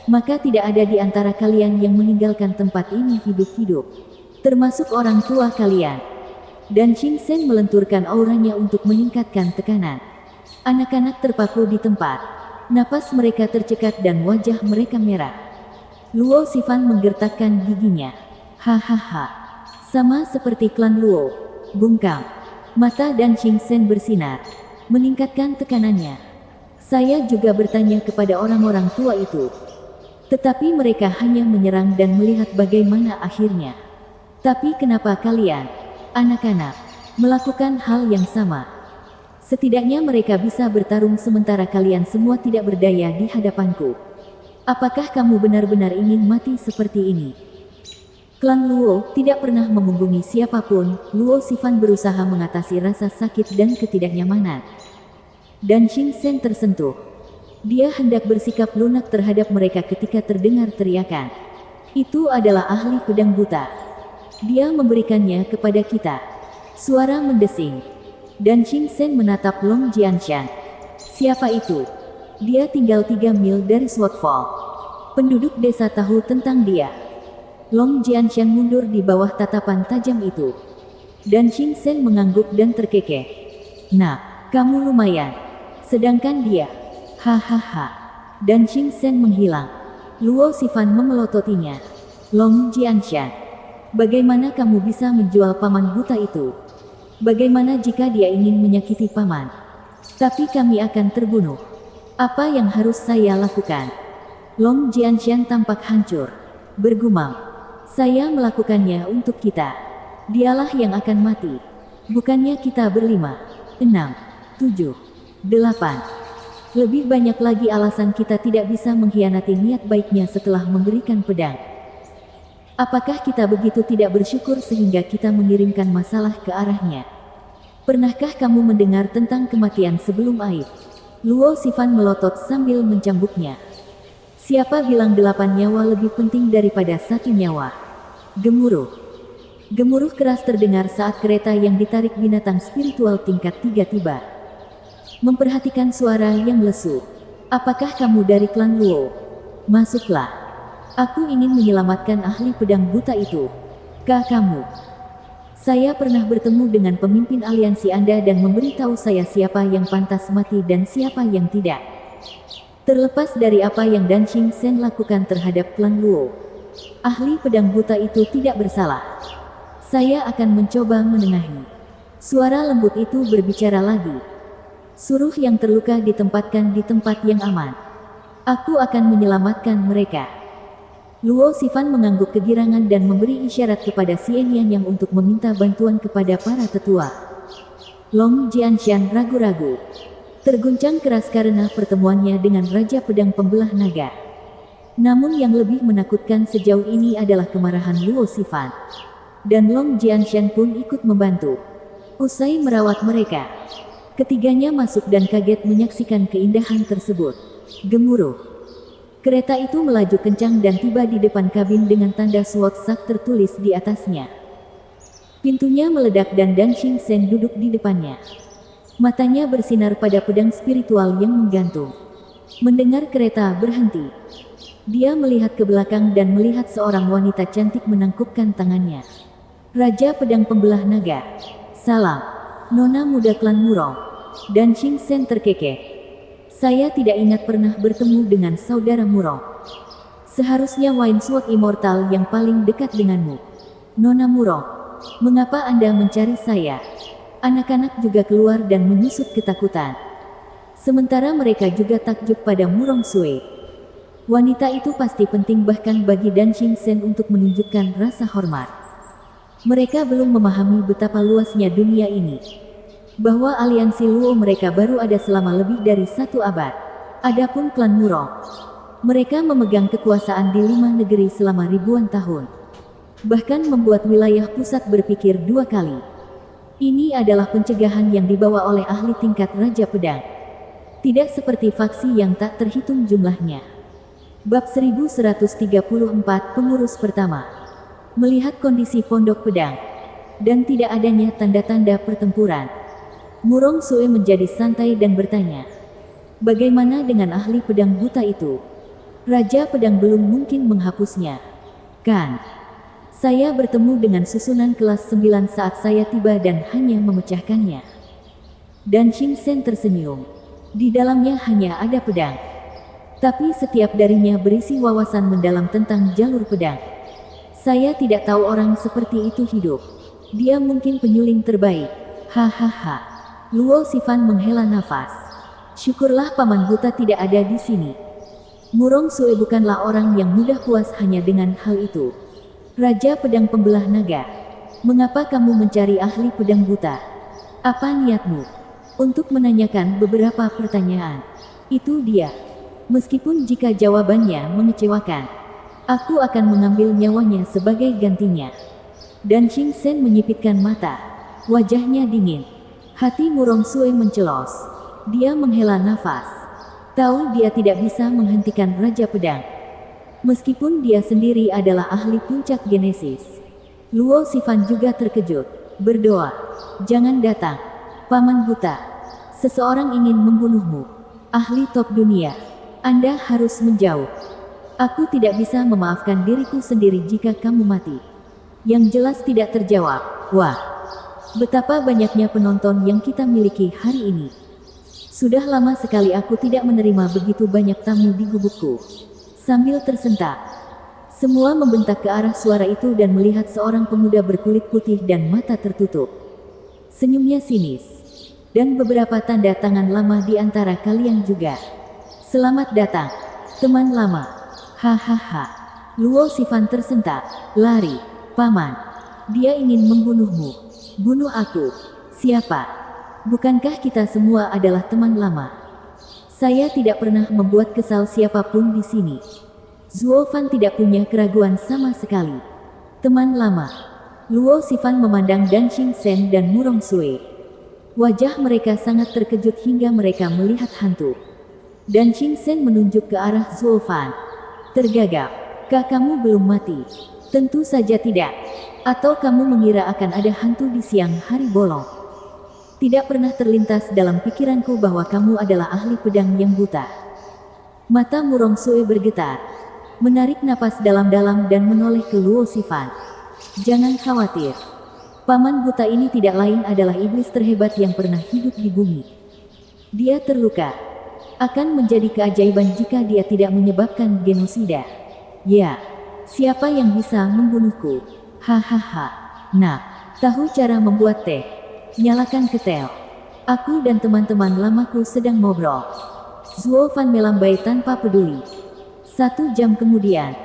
Maka tidak ada di antara kalian yang meninggalkan tempat ini hidup-hidup. Termasuk orang tua kalian. Dan Xing Sen melenturkan auranya untuk meningkatkan tekanan. Anak-anak terpaku di tempat. Napas mereka tercekat dan wajah mereka merah. Luo Sifan menggertakkan giginya. Hahaha. Sama seperti klan Luo. Bungkam. Mata dan Xing Sen bersinar. Meningkatkan tekanannya. Saya juga bertanya kepada orang-orang tua itu. Tetapi mereka hanya menyerang dan melihat bagaimana akhirnya. Tapi kenapa kalian, anak-anak, melakukan hal yang sama? Setidaknya mereka bisa bertarung sementara kalian semua tidak berdaya di hadapanku. Apakah kamu benar-benar ingin mati seperti ini? Klan Luo tidak pernah memunggungi siapapun. Luo Sifan berusaha mengatasi rasa sakit dan ketidaknyamanan. Dan Xing Sen tersentuh. Dia hendak bersikap lunak terhadap mereka ketika terdengar teriakan. Itu adalah ahli pedang buta. Dia memberikannya kepada kita. Suara mendesing. Dan Xing Sen menatap Long Jianshan. Siapa itu? Dia tinggal 3 mil dari Swordfall. Penduduk desa tahu tentang dia. Long Jianshan mundur di bawah tatapan tajam itu. Dan Xing Sen mengangguk dan terkekeh. Nah, kamu lumayan. Sedangkan dia. Hahaha. Dan Xing Sen menghilang. Luo Sifan memelototinya. Long Jianshan. Bagaimana kamu bisa menjual paman buta itu? Bagaimana jika dia ingin menyakiti paman? Tapi kami akan terbunuh. Apa yang harus saya lakukan? Long Jianshan tampak hancur. Bergumam. Saya melakukannya untuk kita. Dialah yang akan mati. Bukannya kita berlima. 6, 7, 8. Lebih banyak lagi alasan kita tidak bisa mengkhianati niat baiknya setelah memberikan pedang. Apakah kita begitu tidak bersyukur sehingga kita mengirimkan masalah ke arahnya? Pernahkah kamu mendengar tentang kematian sebelum aib? Luo Sifan melotot sambil mencambuknya. Siapa bilang 8 nyawa lebih penting daripada 1 nyawa? Gemuruh. Gemuruh keras terdengar saat kereta yang ditarik binatang spiritual tingkat 3 tiba. Memperhatikan suara yang lesu. Apakah kamu dari klan Luo? Masuklah. Aku ingin menyelamatkan ahli pedang buta itu. Kamu. Saya pernah bertemu dengan pemimpin aliansi Anda dan memberitahu saya siapa yang pantas mati dan siapa yang tidak. Terlepas dari apa yang Dan Xing Sen lakukan terhadap klan Luo, ahli pedang buta itu tidak bersalah. Saya akan mencoba menengahi. Suara lembut itu berbicara lagi. Suruh yang terluka ditempatkan di tempat yang aman. Aku akan menyelamatkan mereka. Luo Sifan mengangguk kegirangan dan memberi isyarat kepada Xianyan yang untuk meminta bantuan kepada para tetua. Long Jianshan ragu-ragu. Terguncang keras karena pertemuannya dengan Raja Pedang Pembelah Naga. Namun yang lebih menakutkan sejauh ini adalah kemarahan Luo Sifan. Dan Long Jianshan pun ikut membantu. Usai merawat mereka, ketiganya masuk dan kaget menyaksikan keindahan tersebut. Gemuruh. Kereta itu melaju kencang dan tiba di depan kabin dengan tanda SWOT SAK tertulis di atasnya. Pintunya meledak dan Dan Xing Sen duduk di depannya. Matanya bersinar pada pedang spiritual yang menggantung. Mendengar kereta berhenti, dia melihat ke belakang dan melihat seorang wanita cantik menangkupkan tangannya. Raja Pedang Pembelah Naga. Salam, Nona muda klan Murong. Dan Xing Sen terkekeh. Saya tidak ingat pernah bertemu dengan saudara Murong. Seharusnya Wine Sword Immortal yang paling dekat denganmu. Nona Murong, mengapa Anda mencari saya? Anak-anak juga keluar dan menyusut ketakutan. Sementara mereka juga takjub pada Murong Sue. Wanita itu pasti penting bahkan bagi Dan Xingchen untuk menunjukkan rasa hormat. Mereka belum memahami betapa luasnya dunia ini. Bahwa aliansi Luo mereka baru ada selama lebih dari 1 abad. Adapun klan Murong, mereka memegang kekuasaan di 5 negeri selama ribuan tahun. Bahkan membuat wilayah pusat berpikir 2 kali. Ini adalah pencegahan yang dibawa oleh ahli tingkat Raja Pedang. Tidak seperti faksi yang tak terhitung jumlahnya. Bab 1134 Pengurus Pertama. Melihat kondisi pondok pedang dan tidak adanya tanda-tanda pertempuran, Murong Sue menjadi santai dan bertanya, "Bagaimana dengan ahli pedang buta itu? Raja Pedang belum mungkin menghapusnya, kan?" "Saya bertemu dengan susunan kelas 9 saat saya tiba dan hanya memecahkannya." Dan Xingchen tersenyum. Di dalamnya hanya ada pedang. Tapi setiap darinya berisi wawasan mendalam tentang jalur pedang. Saya tidak tahu orang seperti itu hidup. Dia mungkin penyuling terbaik. Hahaha. Luo Sifan menghela nafas. Syukurlah Paman Buta tidak ada di sini. Murong Sue bukanlah orang yang mudah puas hanya dengan hal itu. Raja Pedang Pembelah Naga. Mengapa kamu mencari ahli pedang buta? Apa niatmu? Untuk menanyakan beberapa pertanyaan. Itu dia. Meskipun jika jawabannya mengecewakan, aku akan mengambil nyawanya sebagai gantinya. Dan Xingchen menyipitkan mata. Wajahnya dingin. Hati Murong Sue mencelos. Dia menghela nafas. Tahu dia tidak bisa menghentikan Raja Pedang. Meskipun dia sendiri adalah ahli puncak genesis. Luo Sifan juga terkejut. Berdoa, "Jangan datang. Paman Buta. Seseorang ingin membunuhmu. Ahli top dunia. Anda harus menjauh. Aku tidak bisa memaafkan diriku sendiri jika kamu mati." Yang jelas tidak terjawab. Wah, betapa banyaknya penonton yang kita miliki hari ini. Sudah lama sekali aku tidak menerima begitu banyak tamu di gubukku. Sambil tersentak, semua membentak ke arah suara itu dan melihat seorang pemuda berkulit putih dan mata tertutup. Senyumnya sinis. Dan beberapa tanda tangan lama di antara kalian juga. "Selamat datang, teman lama." Hahaha. Luo Sifan tersentak. "Lari, Paman. Dia ingin membunuhmu." "Bunuh aku? Siapa? Bukankah kita semua adalah teman lama?" "Saya tidak pernah membuat kesal siapapun di sini." Zuo Fan tidak punya keraguan sama sekali. Teman lama. Luo Sifan memandang Dan Xingchen dan Murong Sue. Wajah mereka sangat terkejut hingga mereka melihat hantu. Dan Xingchen menunjuk ke arah Zuo Fan. Tergagap. "Kah kamu belum mati?" "Tentu saja tidak. Atau kamu mengira akan ada hantu di siang hari bolong?" "Tidak pernah terlintas dalam pikiranku bahwa kamu adalah ahli pedang yang buta." Mata Murong Sue bergetar. Menarik napas dalam-dalam dan menoleh ke Luo Sifan. "Jangan khawatir. Paman Buta ini tidak lain adalah iblis terhebat yang pernah hidup di bumi. Dia terluka. Akan menjadi keajaiban jika dia tidak menyebabkan genosida." "Ya, siapa yang bisa membunuhku?" "Hahaha. Nah, tahu cara membuat teh? Nyalakan ketel. Aku dan teman-teman lamaku sedang ngobrol." Zuo Fan melambai tanpa peduli. 1 jam kemudian,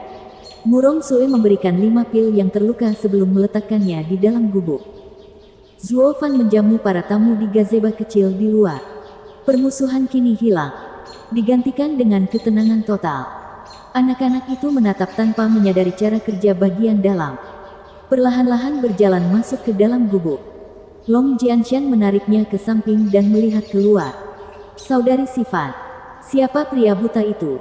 Murong Sue memberikan 5 pil yang terluka sebelum meletakkannya di dalam gubuk. Zuo Fan menjamu para tamu di gazebo kecil di luar. Permusuhan kini hilang, digantikan dengan ketenangan total. Anak-anak itu menatap tanpa menyadari cara kerja bagian dalam. Perlahan-lahan berjalan masuk ke dalam gubuk. Long Jianshan menariknya ke samping dan melihat keluar. "Saudari Sifan, siapa pria buta itu?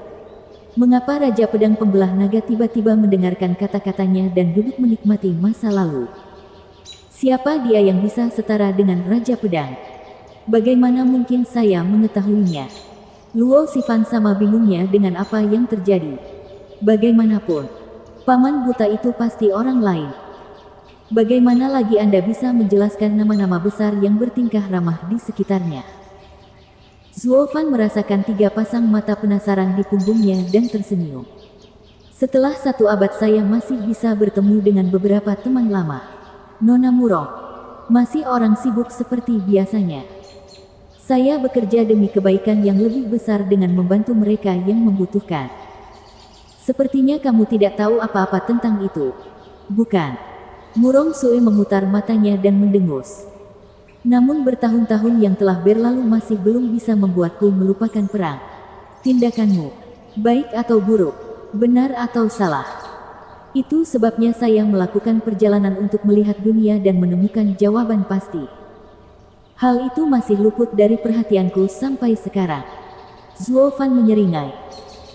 Mengapa Raja Pedang Pembelah Naga tiba-tiba mendengarkan kata-katanya dan duduk menikmati masa lalu? Siapa dia yang bisa setara dengan Raja Pedang? Bagaimana mungkin saya mengetahuinya?" Luo Sifan sama bingungnya dengan apa yang terjadi. Bagaimanapun, Paman Buta itu pasti orang lain. Bagaimana lagi Anda bisa menjelaskan nama-nama besar yang bertingkah ramah di sekitarnya? Zuo Fan merasakan 3 pasang mata penasaran di punggungnya dan tersenyum. "Setelah 1 abad saya masih bisa bertemu dengan beberapa teman lama. Nona Murong masih orang sibuk seperti biasanya. Saya bekerja demi kebaikan yang lebih besar dengan membantu mereka yang membutuhkan. Sepertinya kamu tidak tahu apa-apa tentang itu. Bukan? Murong Sue memutar matanya dan mendengus. Namun bertahun-tahun yang telah berlalu masih belum bisa membuatku melupakan perang. Tindakanmu, baik atau buruk, benar atau salah. Itu sebabnya saya melakukan perjalanan untuk melihat dunia dan menemukan jawaban pasti. Hal itu masih luput dari perhatianku sampai sekarang. Zuo Fan menyeringai.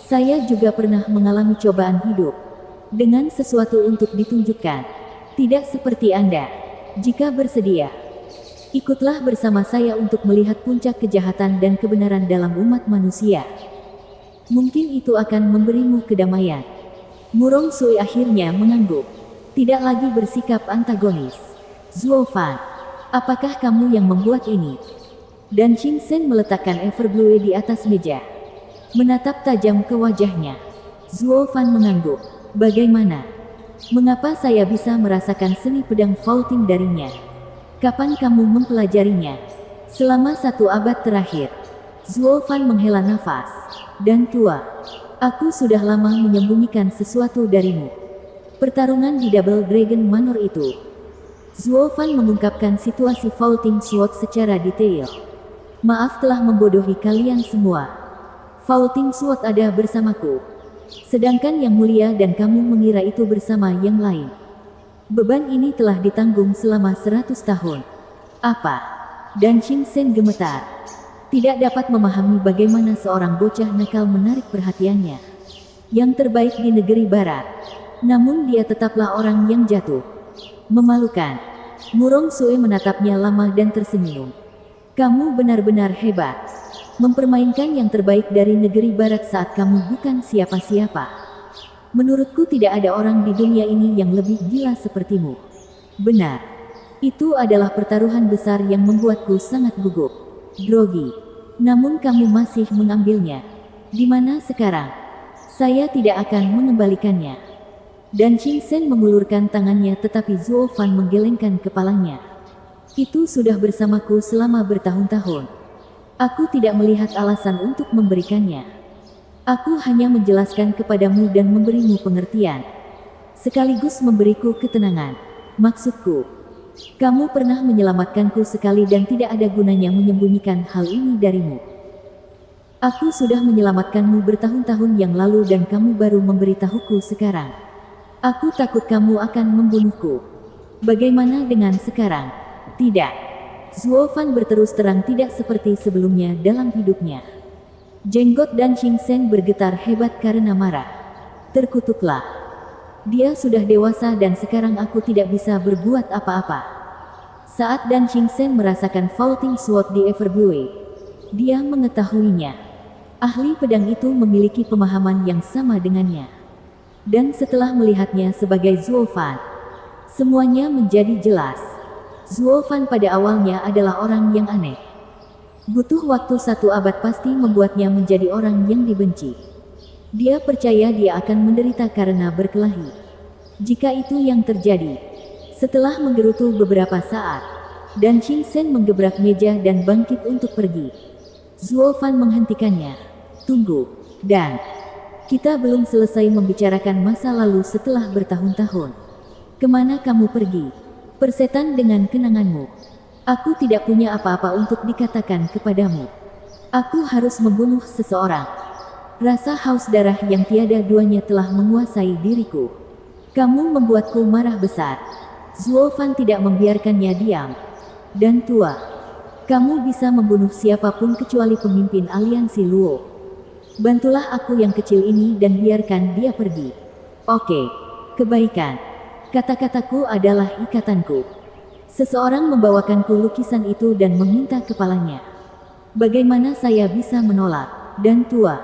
Saya juga pernah mengalami cobaan hidup. Dengan sesuatu untuk ditunjukkan. Tidak seperti Anda. Jika bersedia, ikutlah bersama saya untuk melihat puncak kejahatan dan kebenaran dalam umat manusia. Mungkin itu akan memberimu kedamaian. Murong Sui akhirnya mengangguk. Tidak lagi bersikap antagonis. Zuo Fan, apakah kamu yang membuat ini? Dan Qing Shen meletakkan Everblue di atas meja. Menatap tajam ke wajahnya. Zuo Fan mengangguk. Bagaimana? Mengapa saya bisa merasakan seni pedang vaulting darinya? Kapan kamu mempelajarinya? Selama 1 abad terakhir. Zuo Fan menghela nafas. Dan tua. Aku sudah lama menyembunyikan sesuatu darimu. Pertarungan di Double Dragon Manor itu. Zuo Fan mengungkapkan situasi vaulting sword secara detail. Maaf telah membodohi kalian semua. Vaulting sword ada bersamaku. Sedangkan yang mulia dan kamu mengira itu bersama yang lain. Beban ini telah ditanggung selama 100 tahun. Apa? Dan Qing Shen gemetar. Tidak dapat memahami bagaimana seorang bocah nakal menarik perhatiannya. Yang terbaik di negeri barat. Namun dia tetaplah orang yang jatuh. Memalukan. Murong Sue menatapnya lama dan tersenyum. Kamu benar-benar hebat. Mempermainkan yang terbaik dari negeri barat saat kamu bukan siapa-siapa. Menurutku tidak ada orang di dunia ini yang lebih gila sepertimu. Benar. Itu adalah pertaruhan besar yang membuatku sangat gugup. Grogi. Namun kamu masih mengambilnya. Di mana sekarang? Saya tidak akan mengembalikannya. Dan Qing Shen mengulurkan tangannya tetapi Zuo Fan menggelengkan kepalanya. Itu sudah bersamaku selama bertahun-tahun. Aku tidak melihat alasan untuk memberikannya. Aku hanya menjelaskan kepadamu dan memberimu pengertian. Sekaligus memberiku ketenangan. Maksudku, kamu pernah menyelamatkanku sekali dan tidak ada gunanya menyembunyikan hal ini darimu. Aku sudah menyelamatkanmu bertahun-tahun yang lalu dan kamu baru memberitahuku sekarang. Aku takut kamu akan membunuhku. Bagaimana dengan sekarang? Tidak. Zuo Fan berterus terang tidak seperti sebelumnya dalam hidupnya. Jenggot dan Qing Shen bergetar hebat karena marah. Terkutuklah. Dia sudah dewasa dan sekarang aku tidak bisa berbuat apa-apa. Saat Dan Qing Shen merasakan vaulting sword di Everblue, dia mengetahuinya. Ahli pedang itu memiliki pemahaman yang sama dengannya. Dan setelah melihatnya sebagai Zuo Fan, semuanya menjadi jelas. Zuo Fan pada awalnya adalah orang yang aneh. Butuh waktu 1 abad pasti membuatnya menjadi orang yang dibenci. Dia percaya dia akan menderita karena berkelahi. Jika itu yang terjadi. Setelah menggerutu beberapa saat, Dan Qing Shen menggebrak meja dan bangkit untuk pergi. Zuo Fan menghentikannya. Tunggu, Dan. Kita belum selesai membicarakan masa lalu setelah bertahun-tahun. Kemana kamu pergi? Persetan dengan kenanganmu. Aku tidak punya apa-apa untuk dikatakan kepadamu. Aku harus membunuh seseorang. Rasa haus darah yang tiada duanya telah menguasai diriku. Kamu membuatku marah besar. Zuo Fan tidak membiarkannya diam. Dan tua. Kamu bisa membunuh siapapun kecuali pemimpin aliansi Luo. Bantulah aku yang kecil ini dan biarkan dia pergi. Oke. Kebaikan. Kata-kataku adalah ikatanku. Seseorang membawakanku lukisan itu dan meminta kepalanya. Bagaimana saya bisa menolak? Dan tua.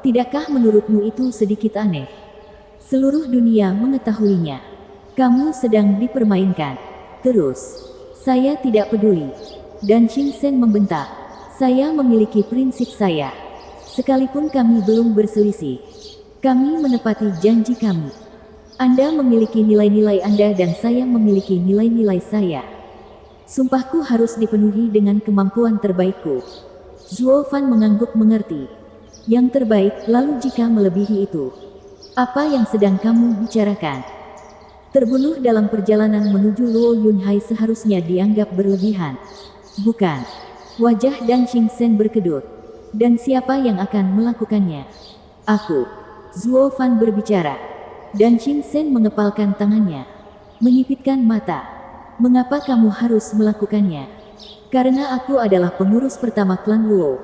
Tidakkah menurutmu itu sedikit aneh? Seluruh dunia mengetahuinya. Kamu sedang dipermainkan. Terus. Saya tidak peduli. Dan Qing Shen membentak. Saya memiliki prinsip saya. Sekalipun kami belum berselisih. Kami menepati janji kami. Anda memiliki nilai-nilai Anda dan saya memiliki nilai-nilai saya. Sumpahku harus dipenuhi dengan kemampuan terbaikku. Zuo Fan mengangguk mengerti. Yang terbaik, lalu jika melebihi itu. Apa yang sedang kamu bicarakan? Terbunuh dalam perjalanan menuju Luo Yunhai seharusnya dianggap berlebihan. Bukan. Wajah Dan Xingchen berkedut. Dan siapa yang akan melakukannya? Aku. Zuo Fan berbicara. Dan Xingchen mengepalkan tangannya. Menyipitkan mata. Mengapa kamu harus melakukannya? Karena aku adalah pengurus pertama klan Luo.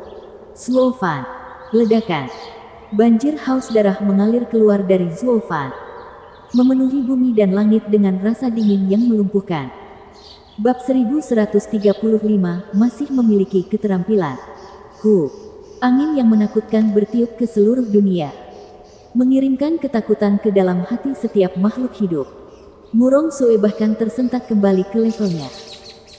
Zuo Fan. Ledakan. Banjir haus darah mengalir keluar dari Zuo Fan. Memenuhi bumi dan langit dengan rasa dingin yang melumpuhkan. Bab 1135 masih memiliki keterampilan. Angin yang menakutkan bertiup ke seluruh dunia. Mengirimkan ketakutan ke dalam hati setiap makhluk hidup. Murong Sue bahkan tersentak kembali ke levelnya.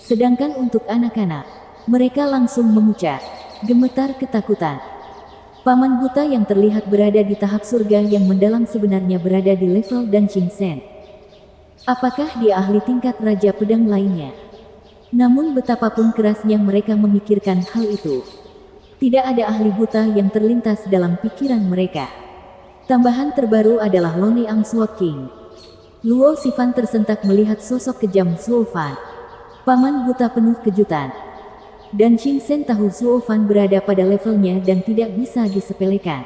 Sedangkan untuk anak-anak, mereka langsung memucat, gemetar ketakutan. Paman buta yang terlihat berada di tahap surga yang mendalam sebenarnya berada di level Dan Xingchen. Apakah dia ahli tingkat Raja Pedang lainnya? Namun betapapun kerasnya mereka memikirkan hal itu, tidak ada ahli buta yang terlintas dalam pikiran mereka. Tambahan terbaru adalah Lone Ang Suok King. Luo Xifan tersentak melihat sosok kejam Zuo Fan. Paman buta penuh kejutan. Dan Xingchen tahu Zuo Fan berada pada levelnya dan tidak bisa disepelekan.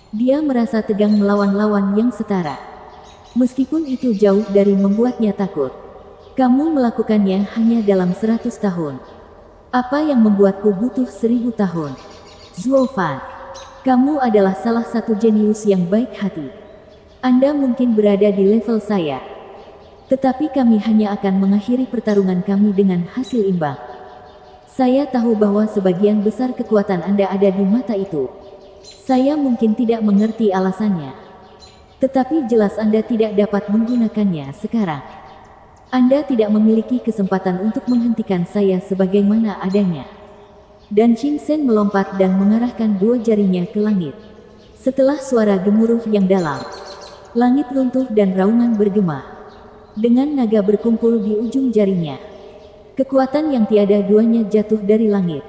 Dia merasa tegang melawan lawan yang setara. Meskipun itu jauh dari membuatnya takut. Kamu melakukannya hanya dalam 100 tahun. Apa yang membuatku butuh 1000 tahun? Zuo Fan, kamu adalah salah satu jenius yang baik hati. Anda mungkin berada di level saya. Tetapi kami hanya akan mengakhiri pertarungan kami dengan hasil imbang. Saya tahu bahwa sebagian besar kekuatan Anda ada di mata itu. Saya mungkin tidak mengerti alasannya. Tetapi jelas Anda tidak dapat menggunakannya sekarang. Anda tidak memiliki kesempatan untuk menghentikan saya sebagaimana adanya. Dan Xingchen melompat dan mengarahkan dua jarinya ke langit. Setelah suara gemuruh yang dalam, langit runtuh dan raungan bergema. Dengan naga berkumpul di ujung jarinya. Kekuatan yang tiada duanya jatuh dari langit.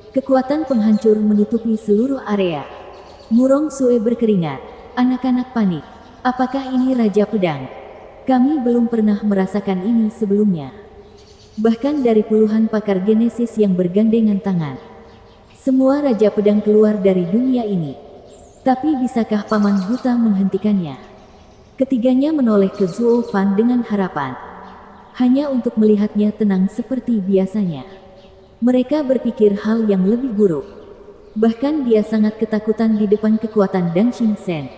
Kekuatan penghancur menutupi seluruh area. Murong Sue berkeringat. Anak-anak panik. Apakah ini Raja Pedang? Kami belum pernah merasakan ini sebelumnya. Bahkan dari puluhan pakar Genesis yang bergandengan tangan. Semua Raja Pedang keluar dari dunia ini. Tapi bisakah Paman Buta menghentikannya? Ketiganya menoleh ke Zuo Fan dengan harapan. Hanya untuk melihatnya tenang seperti biasanya. Mereka berpikir hal yang lebih buruk. Bahkan dia sangat ketakutan di depan kekuatan Dan Xingchen.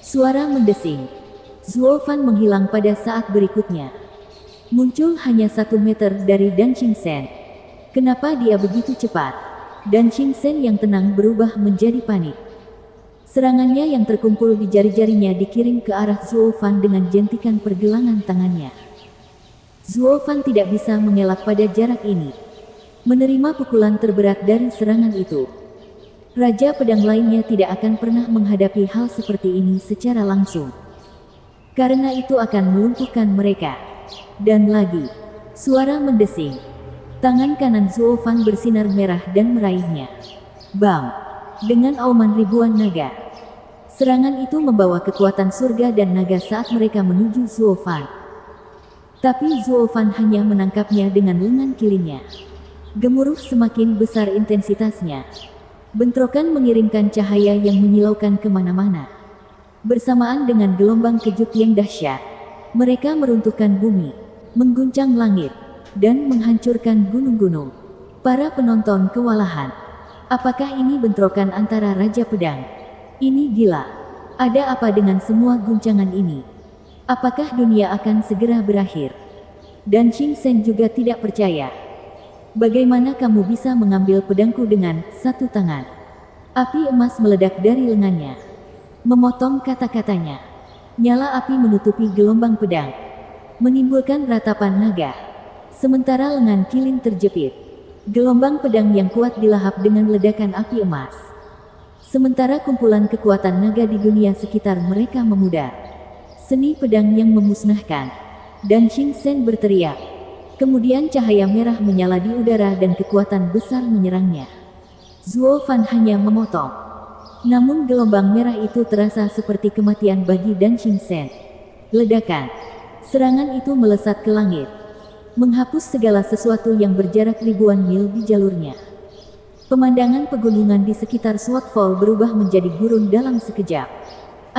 Suara mendesing. Zuo Fan menghilang pada saat berikutnya. Muncul hanya 1 meter dari Dan Xingchen. Kenapa dia begitu cepat? Dan Xingchen yang tenang berubah menjadi panik. Serangannya yang terkumpul di jari-jarinya dikirim ke arah Zuo Fan dengan jentikan pergelangan tangannya. Zuo Fan tidak bisa mengelak pada jarak ini. Menerima pukulan terberat dari serangan itu. Raja Pedang lainnya tidak akan pernah menghadapi hal seperti ini secara langsung. Karena itu akan melumpuhkan mereka. Dan lagi, suara mendesing. Tangan kanan Zuo Fan bersinar merah dan meraihnya. Bam! Dengan auman ribuan naga. Serangan itu membawa kekuatan surga dan naga saat mereka menuju Zuo Fan. Tapi Zuo Fan hanya menangkapnya dengan lengan kirinya. Gemuruh semakin besar intensitasnya. Bentrokan mengirimkan cahaya yang menyilaukan kemana-mana. Bersamaan dengan gelombang kejut yang dahsyat, mereka meruntuhkan bumi, mengguncang langit, dan menghancurkan gunung-gunung. Para penonton kewalahan. Apakah ini bentrokan antara Raja Pedang? Ini gila. Ada apa dengan semua guncangan ini? Apakah dunia akan segera berakhir? Dan Xingchen juga tidak percaya. Bagaimana kamu bisa mengambil pedangku dengan satu tangan? Api emas meledak dari lengannya. Memotong kata-katanya. Nyala api menutupi gelombang pedang. Menimbulkan ratapan naga. Sementara lengan Kilin terjepit. Gelombang pedang yang kuat dilahap dengan ledakan api emas. Sementara kumpulan kekuatan naga di dunia sekitar mereka memudar. Seni pedang yang memusnahkan. Dan Xingchen berteriak. Kemudian cahaya merah menyala di udara dan kekuatan besar menyerangnya. Zuo Fan hanya memotong. Namun gelombang merah itu terasa seperti kematian bagi Dan Xingchen. Ledakan. Serangan itu melesat ke langit, menghapus segala sesuatu yang berjarak ribuan mil di jalurnya. Pemandangan pegunungan di sekitar Swordfall berubah menjadi gurun dalam sekejap.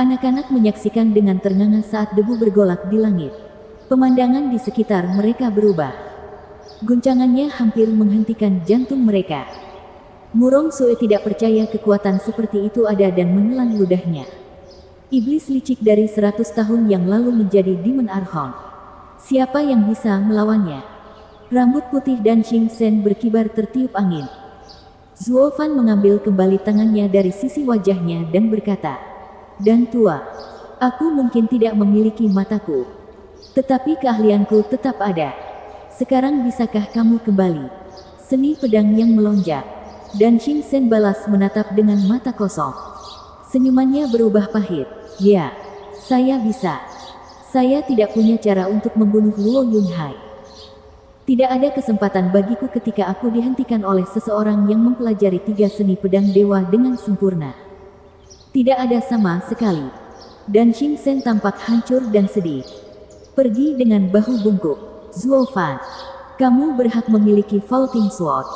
Anak-anak menyaksikan dengan ternganga saat debu bergolak di langit. Pemandangan di sekitar mereka berubah. Guncangannya hampir menghentikan jantung mereka. Murong Sue tidak percaya kekuatan seperti itu ada dan menelan ludahnya. Iblis licik dari 100 tahun yang lalu menjadi Demon Archon. Siapa yang bisa melawannya? Rambut putih Dan Xingchen berkibar tertiup angin. Zuo Fan mengambil kembali tangannya dari sisi wajahnya dan berkata, "Dan tua, aku mungkin tidak memiliki mataku, tetapi keahlianku tetap ada. Sekarang bisakah kamu kembali?" Seni pedang yang melonjak. Dan Xingchen balas menatap dengan mata kosong. Senyumannya berubah pahit. "Ya, saya bisa. Saya tidak punya cara untuk membunuh Luo Yunhai. Tidak ada kesempatan bagiku ketika aku dihentikan oleh seseorang yang mempelajari 3 seni pedang dewa dengan sempurna. Tidak ada sama sekali." Dan Xingchen tampak hancur dan sedih. "Pergi dengan bahu bungkuk, Zuo Fan. Kamu berhak memiliki Vaulting Sword."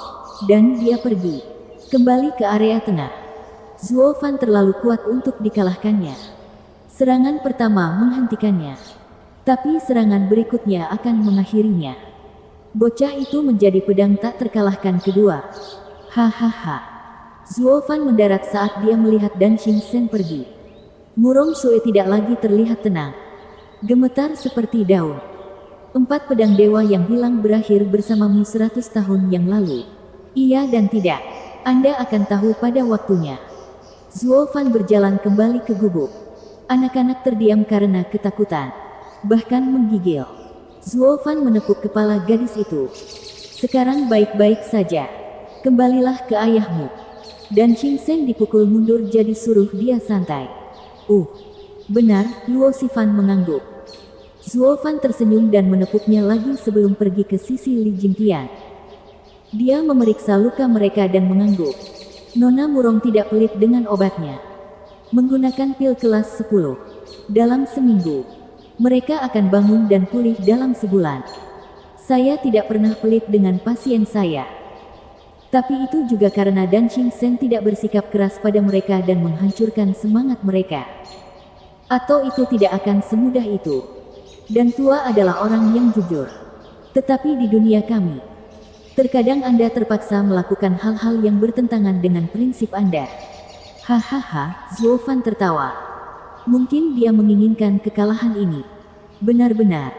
Dan dia pergi. Kembali ke area tengah. Zuo Fan terlalu kuat untuk dikalahkannya. Serangan pertama menghentikannya, tapi serangan berikutnya akan mengakhirinya. Bocah itu menjadi pedang tak terkalahkan kedua. Hahaha. Zuo Fan mendarat saat dia melihat Dan Xingchen pergi. Murong Sue tidak lagi terlihat tenang. Gemetar seperti daun. 4 pedang dewa yang hilang berakhir bersamamu 100 tahun yang lalu. Iya dan tidak. Anda akan tahu pada waktunya. Zuo Fan berjalan kembali ke gubuk. Anak-anak terdiam karena ketakutan, bahkan menggigil. Zuo Fan menepuk kepala gadis itu. "Sekarang baik-baik saja. Kembalilah ke ayahmu." Dan Xingchen dipukul mundur jadi suruh dia santai. Benar," Luo Xifan mengangguk. Zuo Fan tersenyum dan menepuknya lagi sebelum pergi ke sisi Li Jingtian. Dia memeriksa luka mereka dan mengangguk. Nona Murong tidak pelit dengan obatnya. Menggunakan pil kelas 10. Dalam seminggu, mereka akan bangun dan pulih dalam sebulan. Saya tidak pernah pelit dengan pasien saya. Tapi itu juga karena Dan Xingchen tidak bersikap keras pada mereka dan menghancurkan semangat mereka. Atau itu tidak akan semudah itu. Dan tua adalah orang yang jujur. Tetapi di dunia kami, terkadang Anda terpaksa melakukan hal-hal yang bertentangan dengan prinsip Anda. Hahaha, Zuo Fan tertawa. Mungkin dia menginginkan kekalahan ini. Benar-benar.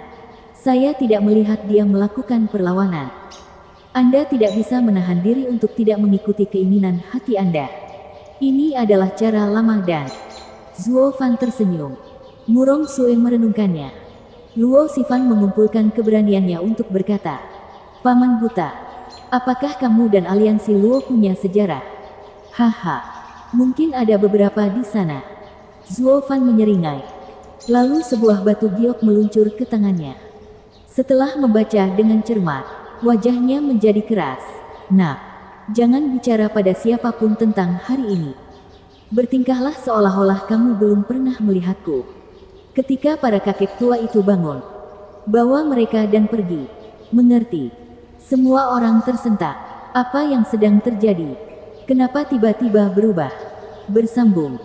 Saya tidak melihat dia melakukan perlawanan. Anda tidak bisa menahan diri untuk tidak mengikuti keinginan hati Anda. Ini adalah cara lama dan... Zuo Fan tersenyum. Murong Sue merenungkannya. Luo Xifan mengumpulkan keberaniannya untuk berkata, "Paman Buta, apakah kamu dan aliansi Luo punya sejarah?" "Haha, mungkin ada beberapa di sana." Zuo Fan menyeringai. Lalu sebuah batu giok meluncur ke tangannya. Setelah membaca dengan cermat, wajahnya menjadi keras. "Nak, jangan bicara pada siapapun tentang hari ini. Bertingkahlah seolah-olah kamu belum pernah melihatku." Ketika para kakek tua itu bangun, bawa mereka dan pergi. "Mengerti?" Semua orang tersentak. Apa yang sedang terjadi? Kenapa tiba-tiba berubah? Bersambung.